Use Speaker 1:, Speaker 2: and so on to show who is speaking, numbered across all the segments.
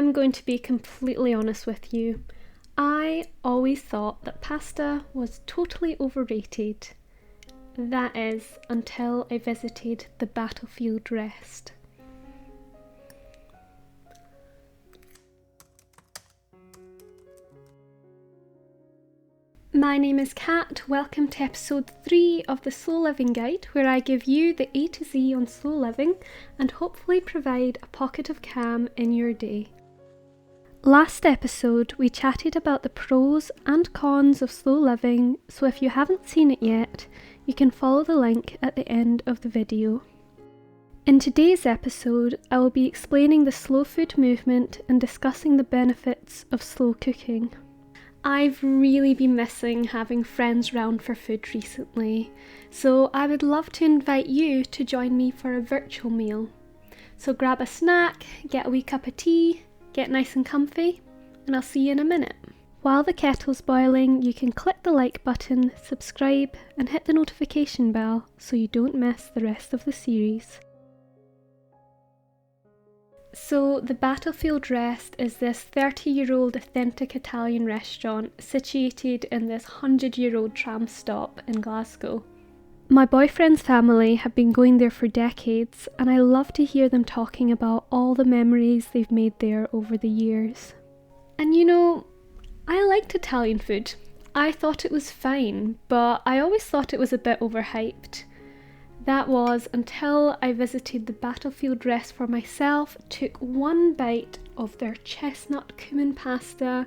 Speaker 1: I'm going to be completely honest with you. I always thought that pasta was totally overrated. That is, until I visited the battlefield rest. My name is Kat. Welcome to episode 3 of the Slow Living Guide, where I give you the A to Z on slow living and hopefully provide a pocket of calm in your day. Last episode, we chatted about the pros and cons of slow living, so if you haven't seen it yet, you can follow the link at the end of the video. In today's episode, I will be explaining the slow food movement and discussing the benefits of slow cooking. I've really been missing having friends round for food recently, so I would love to invite you to join me for a virtual meal. So grab a snack, get a wee cup of tea, get nice and comfy, and I'll see you in a minute. While the kettle's boiling, you can click the like button, subscribe, and hit the notification bell so you don't miss the rest of the series. So, the Battlefield Rest is this 30-year-old authentic Italian restaurant situated in this 100-year-old tram stop in Glasgow. My boyfriend's family have been going there for decades, and I love to hear them talking about all the memories they've made there over the years. And you know, I liked Italian food. I thought it was fine, but I always thought it was a bit overhyped. That was until I visited the Battlefield Rest for myself, took one bite of their chestnut cumin pasta,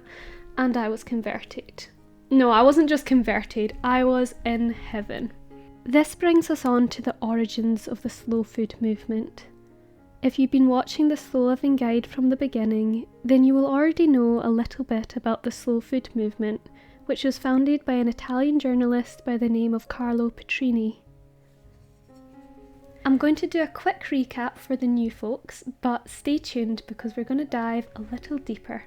Speaker 1: and I was converted. No, I wasn't just converted, I was in heaven. This brings us on to the origins of the slow food movement. If you've been watching the Slow Living Guide from the beginning, then you will already know a little bit about the slow food movement, which was founded by an Italian journalist by the name of Carlo Petrini. I'm going to do a quick recap for the new folks, but stay tuned because we're going to dive a little deeper.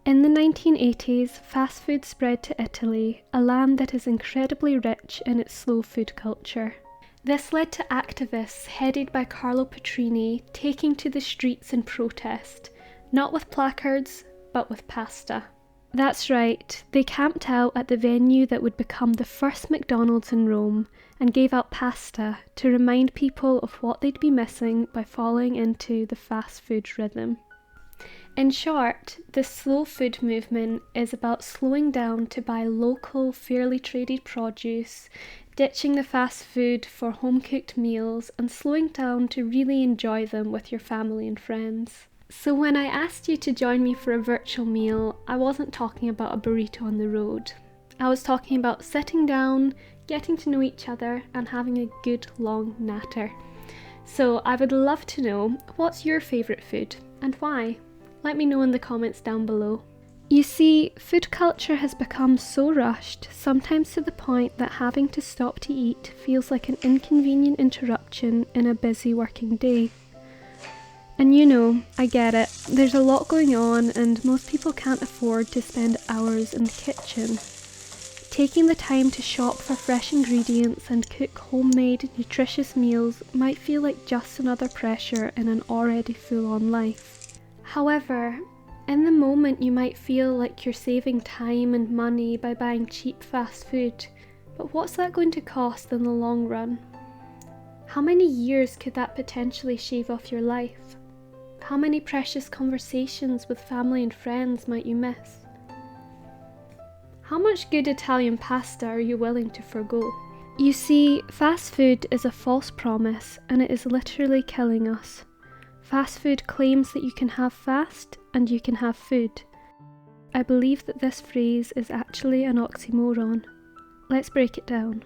Speaker 1: In the 1980s, fast food spread to Italy, a land that is incredibly rich in its slow food culture. This led to activists headed by Carlo Petrini taking to the streets in protest, not with placards, but with pasta. That's right, they camped out at the venue that would become the first McDonald's in Rome and gave out pasta to remind people of what they'd be missing by falling into the fast food rhythm. In short, the slow food movement is about slowing down to buy local, fairly traded produce, ditching the fast food for home-cooked meals, and slowing down to really enjoy them with your family and friends. So when I asked you to join me for a virtual meal, I wasn't talking about a burrito on the road. I was talking about sitting down, getting to know each other, and having a good long natter. So I would love to know, what's your favourite food and why? Let me know in the comments down below. You see, food culture has become so rushed, sometimes to the point that having to stop to eat feels like an inconvenient interruption in a busy working day. And you know, I get it, there's a lot going on and most people can't afford to spend hours in the kitchen. Taking the time to shop for fresh ingredients and cook homemade, nutritious meals might feel like just another pressure in an already full-on life. However, in the moment you might feel like you're saving time and money by buying cheap fast food, but what's that going to cost in the long run? How many years could that potentially shave off your life? How many precious conversations with family and friends might you miss? How much good Italian pasta are you willing to forgo? You see, fast food is a false promise and it is literally killing us. Fast food claims that you can have fast and you can have food. I believe that this phrase is actually an oxymoron. Let's break it down.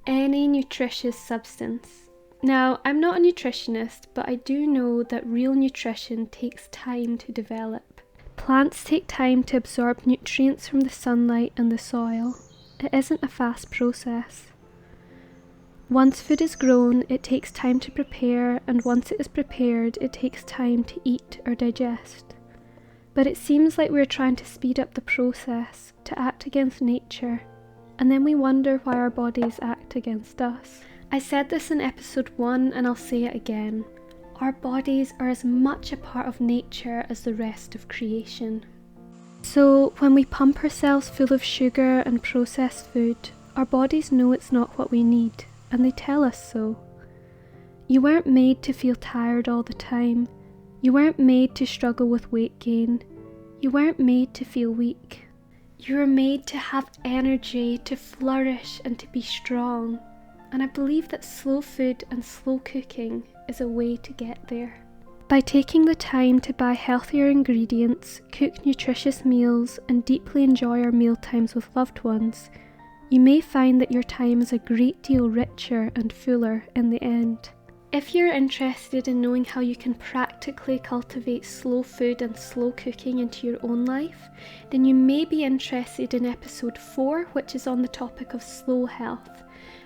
Speaker 1: Any nutritious substance. Now, I'm not a nutritionist, but I do know that real nutrition takes time to develop. Plants take time to absorb nutrients from the sunlight and the soil. It isn't a fast process. Once food is grown, it takes time to prepare, and once it is prepared, it takes time to eat or digest. But it seems like we're trying to speed up the process, to act against nature, and then we wonder why our bodies act against us. I said this in episode 1 and I'll say it again. Our bodies are as much a part of nature as the rest of creation. So when we pump ourselves full of sugar and processed food, our bodies know it's not what we need, and they tell us so. You weren't made to feel tired all the time. You weren't made to struggle with weight gain. You weren't made to feel weak. You were made to have energy, to flourish and to be strong. And I believe that slow food and slow cooking is a way to get there. By taking the time to buy healthier ingredients, cook nutritious meals, and deeply enjoy our meal times with loved ones, you may find that your time is a great deal richer and fuller in the end. If you're interested in knowing how you can practically cultivate slow food and slow cooking into your own life, then you may be interested in episode 4, which is on the topic of slow health.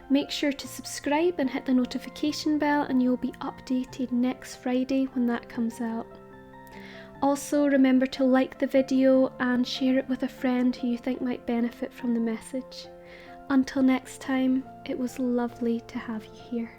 Speaker 1: Make sure to subscribe and hit the notification bell, and you'll be updated next Friday when that comes out. Also, remember to like the video and share it with a friend who you think might benefit from the message. Until next time, it was lovely to have you here.